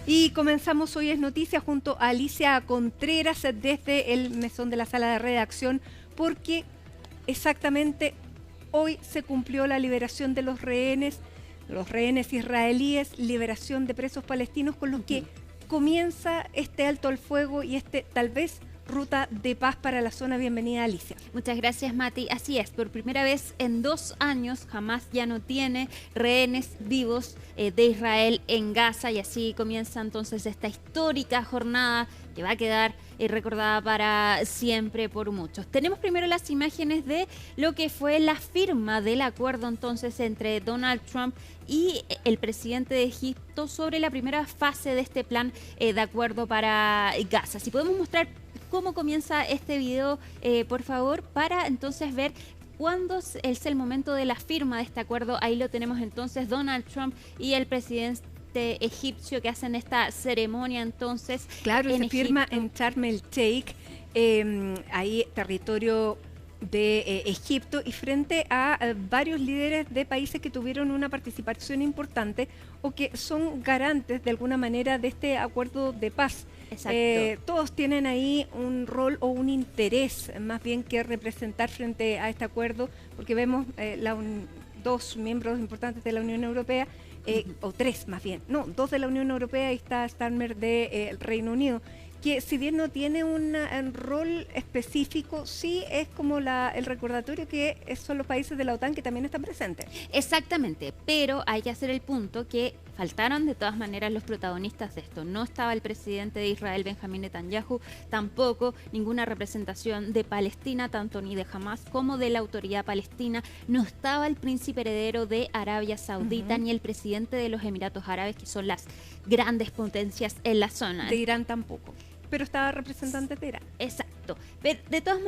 Y comenzamos Hoy es Noticia junto a Alicia Contreras desde el mesón de la sala de redacción, porque exactamente hoy se cumplió la liberación de los rehenes israelíes, liberación de presos palestinos, con los que comienza este alto al fuego y tal vez ruta de paz para la zona. Bienvenida, Alicia. Muchas gracias, Mati. Así es, por primera vez en 2 años Hamás ya no tiene rehenes vivos de Israel en Gaza, y así comienza entonces esta histórica jornada que va a quedar recordada para siempre por muchos. Tenemos primero las imágenes de lo que fue la firma del acuerdo entonces entre Donald Trump y el presidente de Egipto sobre la primera fase de este plan de acuerdo para Gaza. Si podemos mostrar cómo comienza este video, por favor, para entonces ver cuándo es el momento de la firma de este acuerdo. Ahí lo tenemos entonces, Donald Trump y el presidente egipcio que hacen esta ceremonia entonces. Claro, se firma en Sharm el Sheikh, ahí territorio de Egipto, y frente a varios líderes de países que tuvieron una participación importante o que son garantes de alguna manera de este acuerdo de paz. Todos tienen ahí un rol o un interés más bien que representar frente a este acuerdo, porque vemos dos miembros importantes de la Unión Europea, o 3 más bien, no, 2 de la Unión Europea, y está Starmer del Reino Unido, que si bien no tiene un rol específico, sí es como el recordatorio que son los países de la OTAN que también están presentes. Exactamente, pero hay que hacer el punto que faltaron de todas maneras los protagonistas de esto. No estaba el presidente de Israel, Benjamín Netanyahu, tampoco ninguna representación de Palestina, tanto ni de Hamás como de la autoridad palestina. No estaba el príncipe heredero de Arabia Saudita, ni el presidente de los Emiratos Árabes, que son las grandes potencias en la zona. De Irán tampoco, pero estaba representante de Irán. Exacto. Pero de todas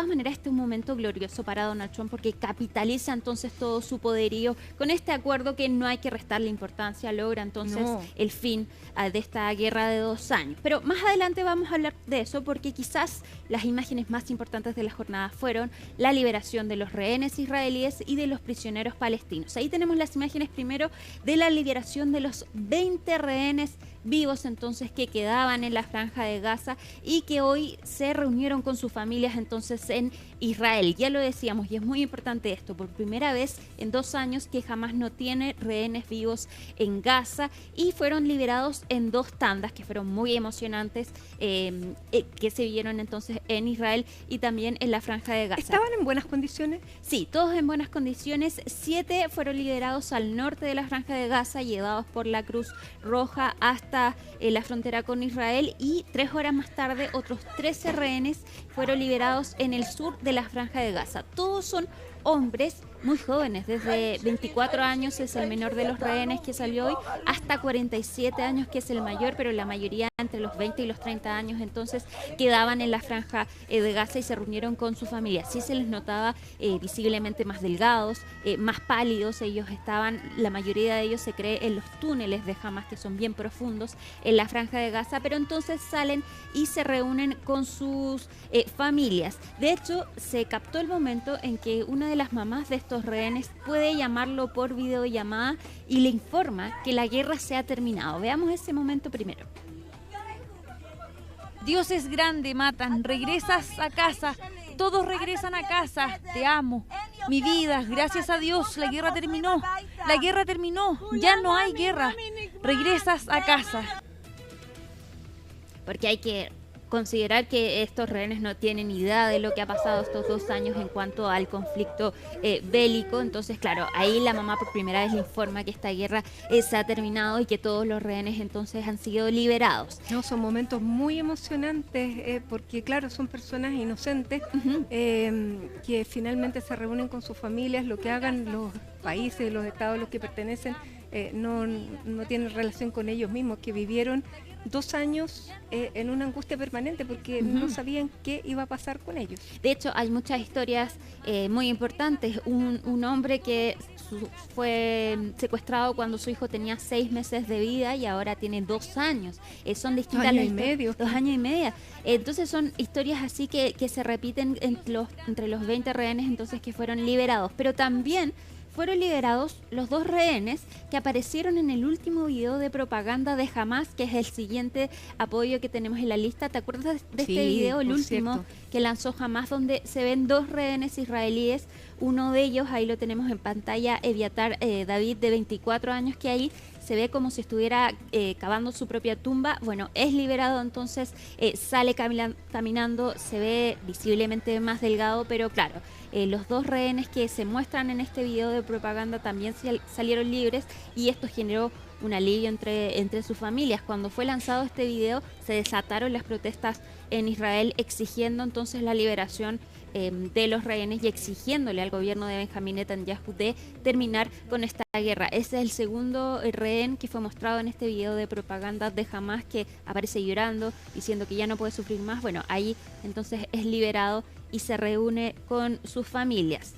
maneras, este es un momento glorioso para Donald Trump, porque capitaliza entonces todo su poderío con este acuerdo que no hay que restarle importancia, logra entonces el fin de esta guerra de 2 años. Pero más adelante vamos a hablar de eso, porque quizás las imágenes más importantes de la jornada fueron la liberación de los rehenes israelíes y de los prisioneros palestinos. Ahí tenemos las imágenes primero de la liberación de los 20 rehenes vivos entonces que quedaban en la franja de Gaza y que hoy se reunieron con sus familias entonces en Israel. Ya lo decíamos, y es muy importante esto, por primera vez en 2 años que Hamás no tiene rehenes vivos en Gaza, y fueron liberados en 2 tandas que fueron muy emocionantes, que se vieron entonces en Israel y también en la franja de Gaza. ¿Estaban en buenas condiciones? Sí, todos en buenas condiciones. 7 fueron liberados al norte de la franja de Gaza, llevados por la Cruz Roja hasta la frontera con Israel, y 3 horas más tarde otros 13 rehenes fueron liberados en el sur de la franja de Gaza. Todos son hombres muy jóvenes, desde 24 años es el menor de los rehenes que salió hoy, hasta 47 años que es el mayor, pero la mayoría entre los 20 y los 30 años entonces quedaban en la franja de Gaza y se reunieron con su familia. Sí se les notaba visiblemente más delgados, más pálidos. Ellos estaban, la mayoría de ellos se cree, en los túneles de Hamás, que son bien profundos en la franja de Gaza, pero entonces salen y se reúnen con sus familias. De hecho, se captó el momento en que una de las mamás de estos rehenes puede llamarlo por videollamada y le informa que la guerra se ha terminado. Veamos ese momento primero. Dios es grande, Matan. Regresas a casa. Todos regresan a casa. Te amo. Mi vida, gracias a Dios, la guerra terminó. La guerra terminó. Ya no hay guerra. Regresas a casa. Porque hay que considerar que estos rehenes no tienen idea de lo que ha pasado estos 2 años en cuanto al conflicto bélico. Entonces, claro, ahí la mamá por primera vez le informa que esta guerra se ha terminado y que todos los rehenes entonces han sido liberados. No, son momentos muy emocionantes, porque claro, son personas inocentes que finalmente se reúnen con sus familias. Lo que hagan los países, los estados a los que pertenecen, no tienen relación con ellos mismos, que vivieron 2 años en una angustia permanente porque no sabían qué iba a pasar con ellos. De hecho, hay muchas historias muy importantes. Un hombre que fue secuestrado cuando su hijo tenía 6 meses de vida y ahora tiene 2 años. Son distintas 2 años y medio. 2 años y medio. Entonces son historias así que se repiten entre los 20 rehenes entonces que fueron liberados. Pero también fueron liberados los 2 rehenes que aparecieron en el último video de propaganda de Hamás, que es el siguiente apoyo que tenemos en la lista. ¿Te acuerdas de este video, el último, cierto, que lanzó Hamás, donde se ven 2 rehenes israelíes? Uno de ellos, ahí lo tenemos en pantalla, Eviatar David, de 24 años, que ahí se ve como si estuviera cavando su propia tumba. Bueno, es liberado, entonces sale caminando, se ve visiblemente más delgado, pero claro, los 2 rehenes que se muestran en este video de propaganda también salieron libres, y esto generó un alivio entre sus familias. Cuando fue lanzado este video, se desataron las protestas en Israel exigiendo entonces la liberación de los rehenes y exigiéndole al gobierno de Benjamín Netanyahu de terminar con esta guerra. Ese es el segundo rehén que fue mostrado en este video de propaganda de Hamás, que aparece llorando, diciendo que ya no puede sufrir más. Bueno, ahí entonces es liberado y se reúne con sus familias.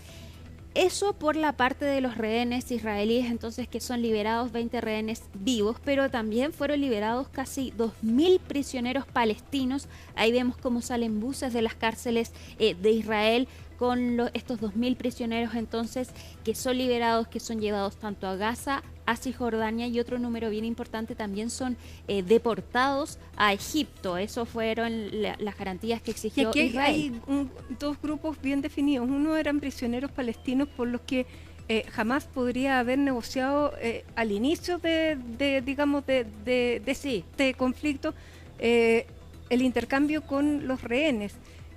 Eso por la parte de los rehenes israelíes, entonces, que son liberados, 20 rehenes vivos, pero también fueron liberados casi 2.000 prisioneros palestinos. Ahí vemos cómo salen buses de las cárceles de Israel con estos 2.000 prisioneros, entonces, que son liberados, que son llevados tanto a Gaza, a Cisjordania, y otro número bien importante también son deportados a Egipto. Eso fueron las garantías que exigió y aquí Israel. hay 2 grupos bien definidos. Uno eran prisioneros palestinos por los que jamás podría haber negociado al inicio de este conflicto el intercambio con los rehenes.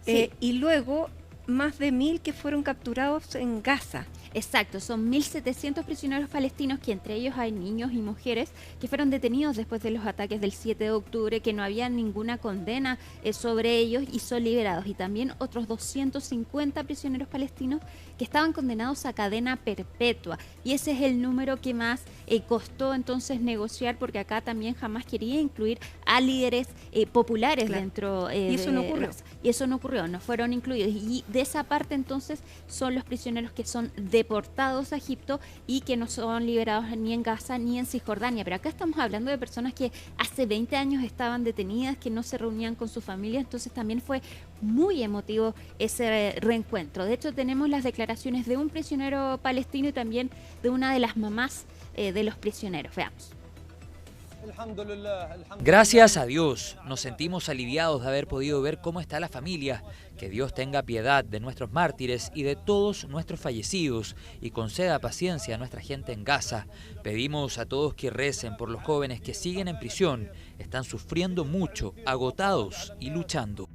Sí. Y luego más de 1.000 que fueron capturados en Gaza. Exacto, son 1.700 prisioneros palestinos, que entre ellos hay niños y mujeres que fueron detenidos después de los ataques del 7 de octubre, que no había ninguna condena sobre ellos, y son liberados. Y también otros 250 prisioneros palestinos que estaban condenados a cadena perpetua. Y ese es el número que más costó entonces negociar, porque acá también jamás quería incluir a líderes populares, claro, dentro y eso no ocurrió. Y eso no ocurrió, no fueron incluidos. Y de esa parte entonces son los prisioneros que son deportados a Egipto y que no son liberados ni en Gaza ni en Cisjordania. Pero acá estamos hablando de personas que hace 20 años estaban detenidas, que no se reunían con su familia, entonces también fue muy emotivo ese reencuentro. De hecho, tenemos las declaraciones de un prisionero palestino y también de una de las mamás de los prisioneros. Veamos. Gracias a Dios, nos sentimos aliviados de haber podido ver cómo está la familia. Que Dios tenga piedad de nuestros mártires y de todos nuestros fallecidos y conceda paciencia a nuestra gente en Gaza. Pedimos a todos que recen por los jóvenes que siguen en prisión. Están sufriendo mucho, agotados y luchando.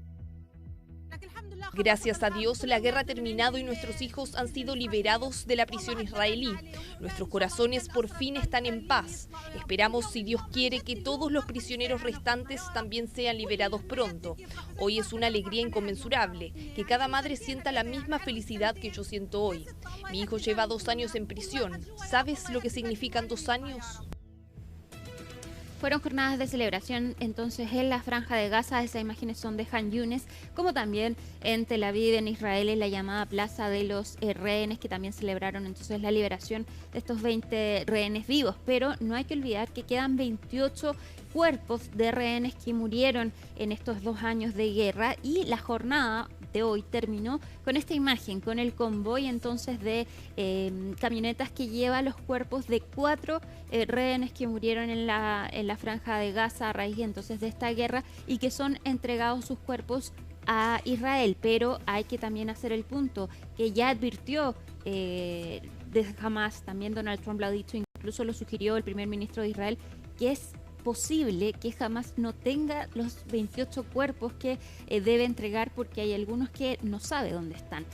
Gracias a Dios, la guerra ha terminado y nuestros hijos han sido liberados de la prisión israelí. Nuestros corazones por fin están en paz. Esperamos, si Dios quiere, que todos los prisioneros restantes también sean liberados pronto. Hoy es una alegría inconmensurable, que cada madre sienta la misma felicidad que yo siento hoy. Mi hijo lleva 2 años en prisión. ¿Sabes lo que significan 2 años? Fueron jornadas de celebración entonces en la Franja de Gaza. Esas imágenes son de Han Yunes, como también en Tel Aviv, en Israel, en la llamada Plaza de los Rehenes, que también celebraron entonces la liberación de estos 20 rehenes vivos. Pero no hay que olvidar que quedan 28 cuerpos de rehenes que murieron en estos 2 años de guerra, y la jornada de hoy terminó con esta imagen, con el convoy entonces de camionetas que lleva los cuerpos de 4 rehenes que murieron en la Franja de Gaza a raíz entonces de esta guerra, y que son entregados sus cuerpos a Israel. Pero hay que también hacer el punto que ya advirtió desde Hamás, también Donald Trump lo ha dicho, incluso lo sugirió el primer ministro de Israel, que es posible que Hamás no tenga los 28 cuerpos que debe entregar, porque hay algunos que no sabe dónde están.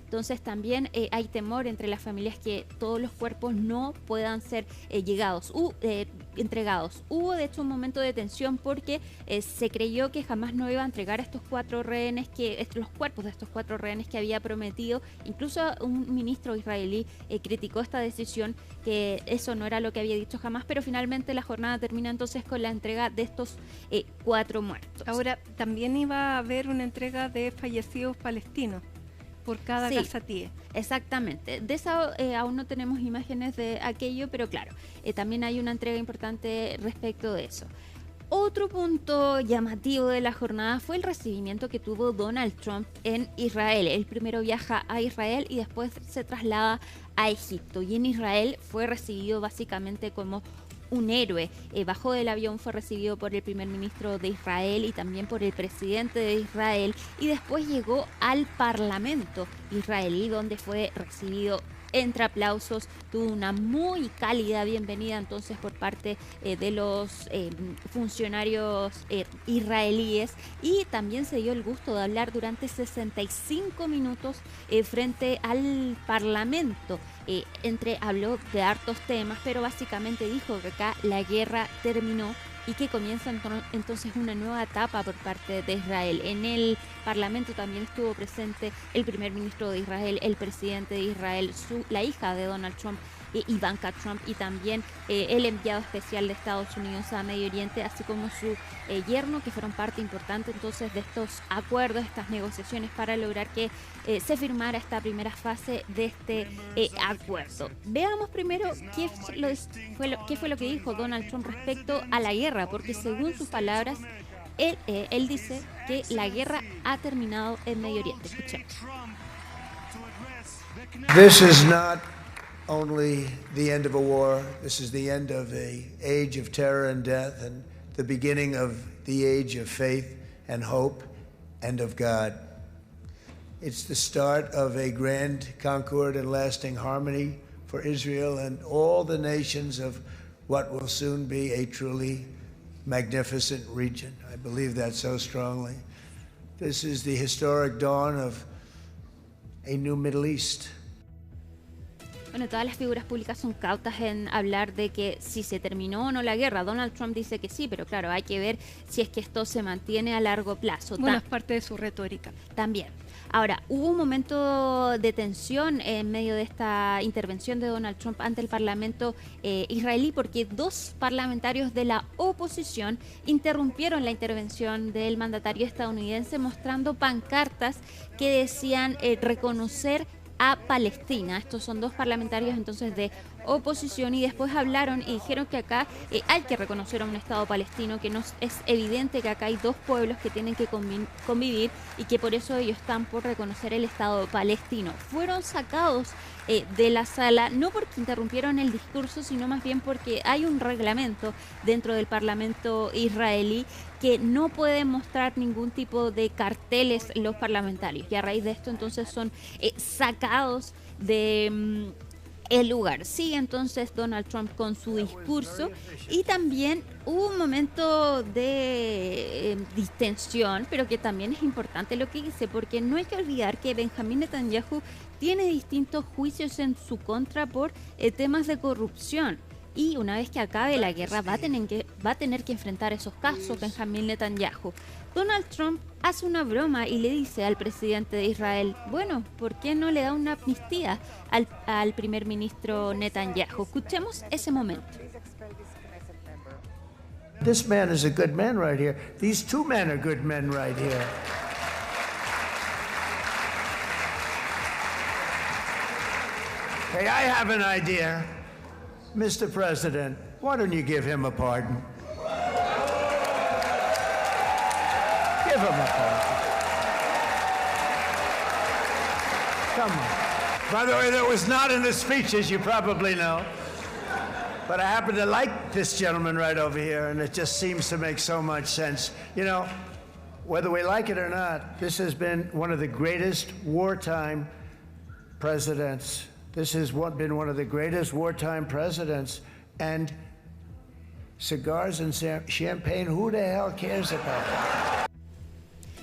Entonces también hay temor entre las familias que todos los cuerpos no puedan ser entregados. Hubo de hecho un momento de tensión porque se creyó que jamás no iba a entregar a estos 4 rehenes, los cuerpos de estos 4 rehenes que había prometido. Incluso un ministro israelí criticó esta decisión, que eso no era lo que había dicho jamás, pero finalmente la jornada termina entonces con la entrega de estos 4 muertos. Ahora, también iba a haber una entrega de fallecidos palestinos por cada gazatíe. Exactamente. De esa aún no tenemos imágenes de aquello, pero claro, también hay una entrega importante respecto de eso. Otro punto llamativo de la jornada fue el recibimiento que tuvo Donald Trump en Israel. Él primero viaja a Israel y después se traslada a Egipto. Y en Israel fue recibido básicamente como un héroe. Bajó del avión, fue recibido por el primer ministro de Israel y también por el presidente de Israel. Y después llegó al Parlamento israelí, donde fue recibido entre aplausos, tuvo una muy cálida bienvenida entonces por parte de los funcionarios israelíes, y también se dio el gusto de hablar durante 65 minutos frente al Parlamento. Habló de hartos temas, pero básicamente dijo que acá la guerra terminó y que comienza entonces una nueva etapa por parte de Israel. En el Parlamento también estuvo presente el primer ministro de Israel, el presidente de Israel, la hija de Donald Trump, Ivanka Trump, y también el enviado especial de Estados Unidos a Medio Oriente, así como su yerno, que fueron parte importante entonces de estos acuerdos, estas negociaciones para lograr que se firmara esta primera fase de este acuerdo. Veamos primero qué fue lo que dijo Donald Trump respecto a la guerra, porque según sus palabras, él dice que la guerra ha terminado en Medio Oriente. Escuchemos. This is not only the end of a war, this is the end of an age of terror and death and the beginning of the age of faith and hope and of God. It's the start of a grand concord and lasting harmony for Israel and all the nations of what will soon be a truly magnificent region. I believe that so strongly. This is the historic dawn of a new Middle East. Bueno, todas las figuras públicas son cautas en hablar de que si se terminó o no la guerra. Donald Trump dice que sí, pero claro, hay que ver si es que esto se mantiene a largo plazo. Bueno, es parte de su retórica. También. Ahora, hubo un momento de tensión en medio de esta intervención de Donald Trump ante el Parlamento israelí, porque dos parlamentarios de la oposición interrumpieron la intervención del mandatario estadounidense mostrando pancartas que decían reconocer a Palestina. Estos son dos parlamentarios entonces de oposición, y después hablaron y dijeron que acá hay que reconocer a un Estado palestino, que es evidente que acá hay dos pueblos que tienen que convivir y que por eso ellos están por reconocer el Estado palestino. Fueron sacados de la sala, no porque interrumpieron el discurso, sino más bien porque hay un reglamento dentro del Parlamento israelí que no pueden mostrar ningún tipo de carteles los parlamentarios, y a raíz de esto entonces son sacados de el lugar. Sigue entonces Donald Trump con su discurso, y también hubo un momento de distensión, pero que también es importante lo que dice, porque no hay que olvidar que Benjamín Netanyahu tiene distintos juicios en su contra por temas de corrupción. Y una vez que acabe la guerra va a tener que enfrentar esos casos Benjamín Netanyahu. Donald Trump hace una broma y le dice al presidente de Israel, bueno, ¿por qué no le da una amnistía al primer ministro Netanyahu? Escuchemos ese momento. This man is a good man right here. These two men are good men right here. Hey, I have an idea. Mr. President, why don't you give him a pardon? Give him a pardon. Come on. By the way, that was not in the speech, as you probably know. But I happen to like this gentleman right over here, and it just seems to make so much sense. You know, whether we like it or not, this has been one of the greatest wartime presidents. This has been one of the greatest wartime presidents, and cigars and champagne, who the hell cares about that?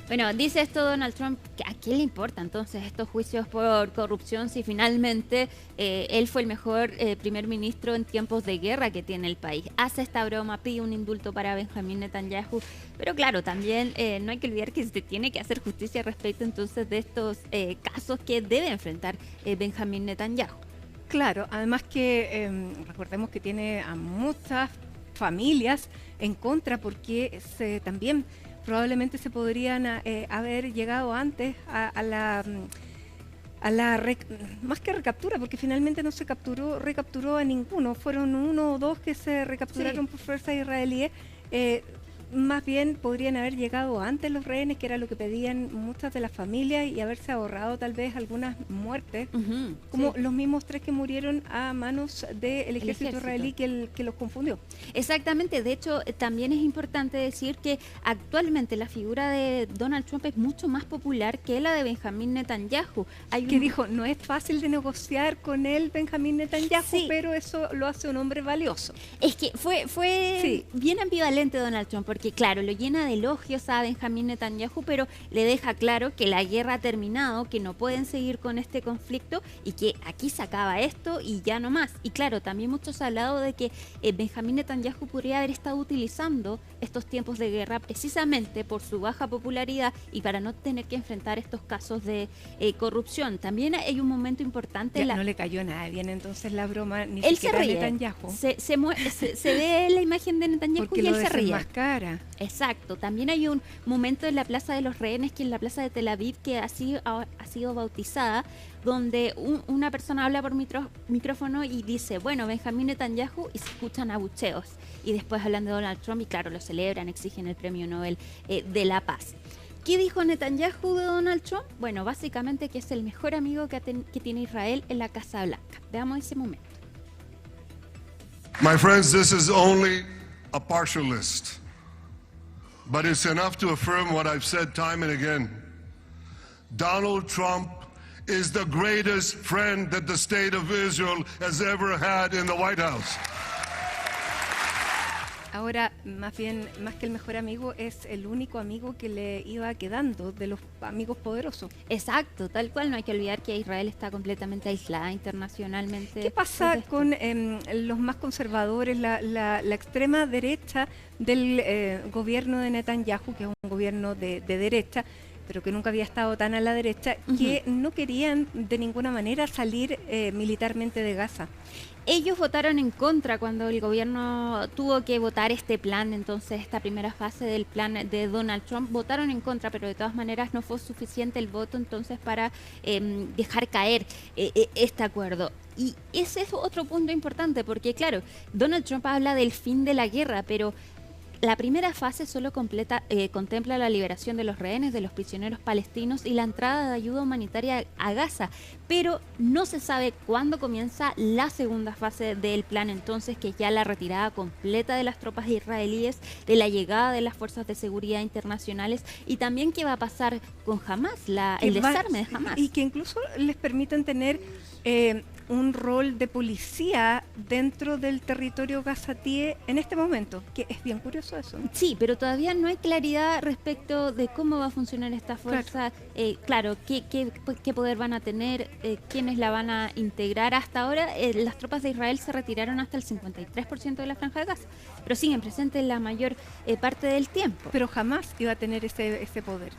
Bueno, dice esto Donald Trump, ¿a quién le importa entonces estos juicios por corrupción si finalmente él fue el mejor primer ministro en tiempos de guerra que tiene el país? Hace esta broma, pide un indulto para Benjamín Netanyahu, pero claro, también no hay que olvidar que se tiene que hacer justicia respecto entonces de estos casos que debe enfrentar Benjamín Netanyahu. Claro, además que recordemos que tiene a muchas familias en contra, porque también probablemente se podrían haber llegado antes a la más que recaptura, porque finalmente no se recapturó a ninguno, fueron uno o dos que se recapturaron por fuerzas israelíes. más bien podrían haber llegado antes los rehenes, que era lo que pedían muchas de las familias, y haberse ahorrado tal vez algunas muertes, como los mismos 3 que murieron a manos del ejército israelí que los confundió. Exactamente, de hecho también es importante decir que actualmente la figura de Donald Trump es mucho más popular que la de Benjamín Netanyahu. Que dijo, no es fácil de negociar con él Benjamín Netanyahu, pero eso lo hace un hombre valioso. Es que fue bien ambivalente Donald Trump, porque claro, lo llena de elogios a Benjamín Netanyahu, pero le deja claro que la guerra ha terminado, que no pueden seguir con este conflicto y que aquí se acaba esto y ya no más. Y claro, también muchos han hablado de que Benjamín Netanyahu podría haber estado utilizando estos tiempos de guerra precisamente por su baja popularidad y para no tener que enfrentar estos casos de corrupción. También hay un momento importante. No le cayó nada bien entonces la broma, ni él siquiera se ríe. Netanyahu. Se ve la imagen de Netanyahu porque y él se ríe. Desenmascara. Exacto. También hay un momento en la Plaza de los Rehenes, que es la Plaza de Tel Aviv, que ha sido bautizada, donde una persona habla por micrófono y dice, bueno, Benjamín Netanyahu, y se escuchan abucheos. Y después hablan de Donald Trump y claro, lo celebran, exigen el Premio Nobel de la Paz. ¿Qué dijo Netanyahu de Donald Trump? Bueno, básicamente que es el mejor amigo que tiene Israel en la Casa Blanca. Veamos ese momento. My friends, this is only a partial list, but it's enough to affirm what I've said time and again. Donald Trump is the greatest friend that the state of Israel has ever had in the White House. Ahora, más bien, más que el mejor amigo, es el único amigo que le iba quedando de los amigos poderosos. Exacto, tal cual. No hay que olvidar que Israel está completamente aislada internacionalmente. ¿Qué pasa con los más conservadores, la extrema derecha del gobierno de Netanyahu, que es un gobierno de derecha, pero que nunca había estado tan a la derecha, que no querían de ninguna manera salir militarmente de Gaza? Ellos votaron en contra cuando el gobierno tuvo que votar este plan, entonces esta primera fase del plan de Donald Trump, votaron en contra, pero de todas maneras no fue suficiente el voto entonces para dejar caer este acuerdo. Y ese es otro punto importante, porque claro, Donald Trump habla del fin de la guerra, pero la primera fase solo contempla la liberación de los rehenes, de los prisioneros palestinos y la entrada de ayuda humanitaria a Gaza, pero no se sabe cuándo comienza la segunda fase del plan, entonces, que es ya la retirada completa de las tropas israelíes, de la llegada de las fuerzas de seguridad internacionales y también qué va a pasar con Hamas, el desarme de Hamas. Y que incluso les permiten tener un rol de policía dentro del territorio gazatí en este momento, que es bien curioso eso. Sí, pero todavía no hay claridad respecto de cómo va a funcionar esta fuerza, claro, qué poder van a tener, quiénes la van a integrar. Hasta ahora las tropas de Israel se retiraron hasta el 53% de la Franja de Gaza, pero siguen presentes la mayor parte del tiempo. Pero jamás iba a tener ese poder.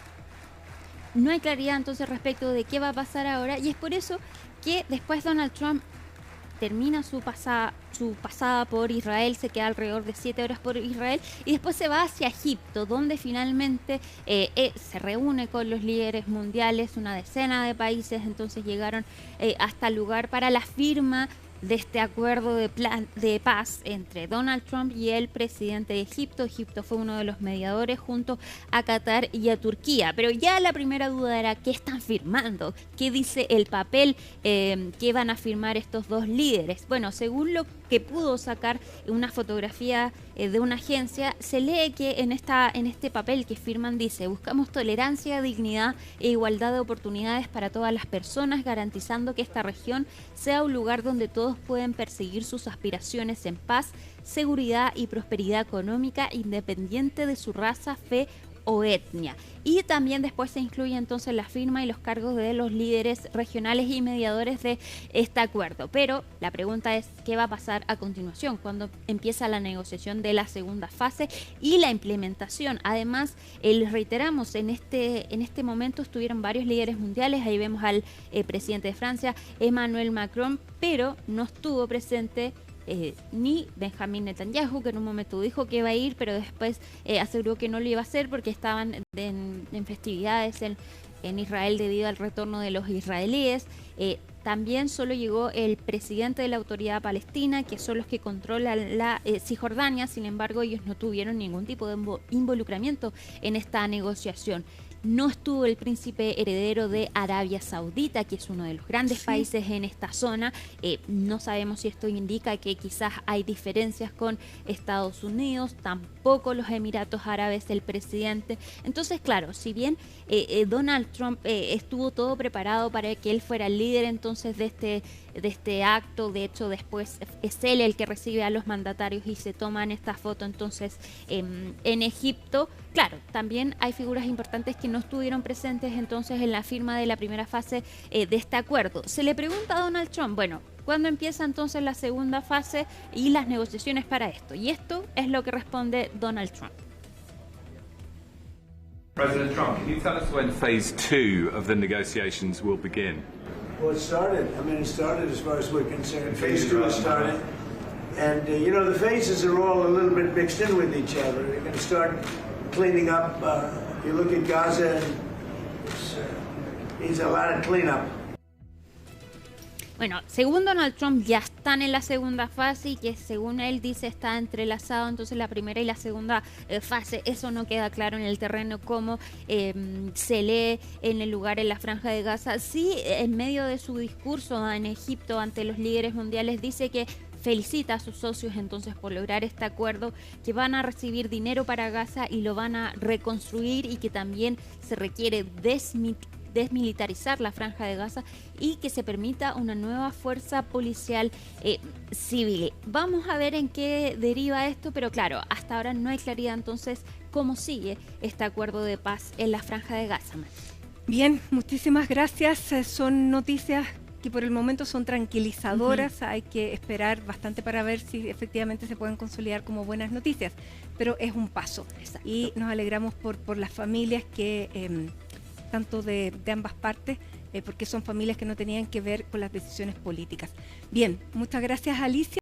No hay claridad entonces respecto de qué va a pasar ahora, y es por eso que después Donald Trump termina su pasada por Israel, se queda alrededor de 7 horas por Israel y después se va hacia Egipto, donde finalmente se reúne con los líderes mundiales, una decena de países, entonces llegaron hasta el lugar para la firma de este acuerdo de paz entre Donald Trump y el presidente de Egipto. Egipto fue uno de los mediadores junto a Qatar y a Turquía. Pero ya la primera duda era ¿qué están firmando? ¿Qué dice el papel que van a firmar estos dos líderes? Bueno, según lo que pudo sacar una fotografía de una agencia, se lee que en este papel que firman dice: buscamos tolerancia, dignidad e igualdad de oportunidades para todas las personas, garantizando que esta región sea un lugar donde todos pueden perseguir sus aspiraciones en paz, seguridad y prosperidad económica, independiente de su raza, fe o etnia. Y también después se incluye entonces la firma y los cargos de los líderes regionales y mediadores de este acuerdo. Pero la pregunta es ¿qué va a pasar a continuación cuando empieza la negociación de la segunda fase y la implementación? Además, les reiteramos, en este momento estuvieron varios líderes mundiales. Ahí vemos al presidente de Francia, Emmanuel Macron, pero no estuvo presente ni Benjamín Netanyahu, que en un momento dijo que iba a ir, pero después aseguró que no lo iba a hacer porque estaban en festividades en Israel debido al retorno de los israelíes. También solo llegó el presidente de la Autoridad Palestina, que son los que controlan la Cisjordania. Sin embargo, ellos no tuvieron ningún tipo de involucramiento en esta negociación. No estuvo el príncipe heredero de Arabia Saudita, que es uno de los grandes países en esta zona. No sabemos si esto indica que quizás hay diferencias con Estados Unidos, tampoco los Emiratos Árabes, el presidente. Entonces, claro, si bien Donald Trump estuvo todo preparado para que él fuera el líder entonces de este acto, de hecho después es él el que recibe a los mandatarios y se toman esta foto entonces en Egipto. Claro, también hay figuras importantes que no estuvieron presentes entonces en la firma de la primera fase de este acuerdo. Se le pregunta a Donald Trump, bueno, ¿cuándo empieza entonces la segunda fase y las negociaciones para esto? Y esto es lo que responde Donald Trump. President Trump, can you tell us when phase 2 of the negotiations will begin? Well, it started. I mean, it started as far as we're concerned. Phase 2 has started. And, the phases are all a little bit mixed in with each other. They're going to start cleaning up. You look at Gaza, and it needs a lot of cleanup. Bueno, según Donald Trump ya están en la segunda fase y que según él dice está entrelazado entonces la primera y la segunda fase. Eso no queda claro en el terreno como se lee en el lugar en la Franja de Gaza. Sí, en medio de su discurso en Egipto ante los líderes mundiales dice que felicita a sus socios entonces por lograr este acuerdo, que van a recibir dinero para Gaza y lo van a reconstruir y que también se requiere desmilitarizar la Franja de Gaza y que se permita una nueva fuerza policial civil. Vamos a ver en qué deriva esto, pero claro, hasta ahora no hay claridad entonces cómo sigue este acuerdo de paz en la Franja de Gaza. Bien, muchísimas gracias. Son noticias que por el momento son tranquilizadoras. Hay que esperar bastante para ver si efectivamente se pueden consolidar como buenas noticias, pero es un paso. Exacto. Y nos alegramos por las familias que tanto de ambas partes, porque son familias que no tenían que ver con las decisiones políticas. Bien, muchas gracias, Alicia.